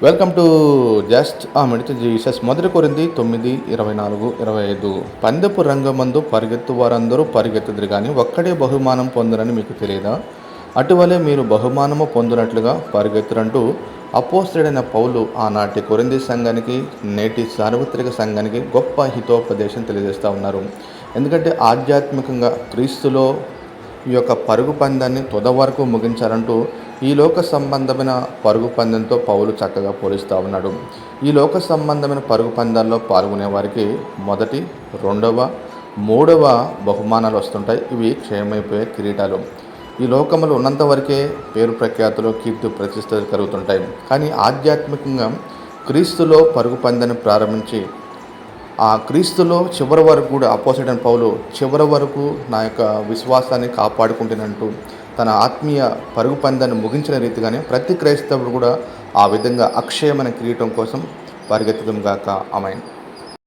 Welcome to just meditate Jesus. మొదటి కొరింథీ 9:24-25. పందెపు రంగమందు పరిగెత్తు వారందరూ పరిగెత్తుదురు గాని ఒక్కడే బహుమానం పొందురని మీకు తెలియదా? అటువలే మీరు బహుమానము పొందునట్లుగా పరిగెత్తురంటూ అపోస్తలుడైన పౌలు ఆనాటి కొరింథీ సంఘానికి, నేటి సార్వత్రిక సంఘానికి గొప్ప హితోపదేశం తెలియజేస్తూ ఉన్నారు. ఎందుకంటే ఆధ్యాత్మికంగా క్రీస్తులో ఈ యొక్క పరుగు పందాన్ని తుద వరకు ముగించాలంటూ ఈ లోక సంబంధమైన పరుగు పందెంతో పౌలు చక్కగా పోలిస్తూ ఉన్నాడు. ఈ లోక సంబంధమైన పరుగు పందాల్లో పాల్గొనే వారికి మొదటి, రెండవ, మూడవ బహుమానాలు వస్తుంటాయి. ఇవి క్షయమైపోయే కిరీటాలు. ఈ లోకములు ఉన్నంత వరకే పేరు ప్రఖ్యాతులు, కీర్తి ప్రతిష్టలు కలుగుతుంటాయి. కానీ ఆధ్యాత్మికంగా క్రీస్తులో పరుగు పందాన్ని ప్రారంభించి ఆ క్రీస్తులో చివరి వరకు కూడా అపోస్తలుడైన పౌలు చివరి వరకు నా యొక్క విశ్వాసాన్ని కాపాడుకుంటున్నట్టు తన ఆత్మీయ పరుగు పందాన్ని ముగించిన రీతిగానే ప్రతి క్రైస్తవుడు కూడా ఆ విధంగా అక్షయమైన కిరీటం కోసం పరిగెత్తడం గాక. ఆమేన్.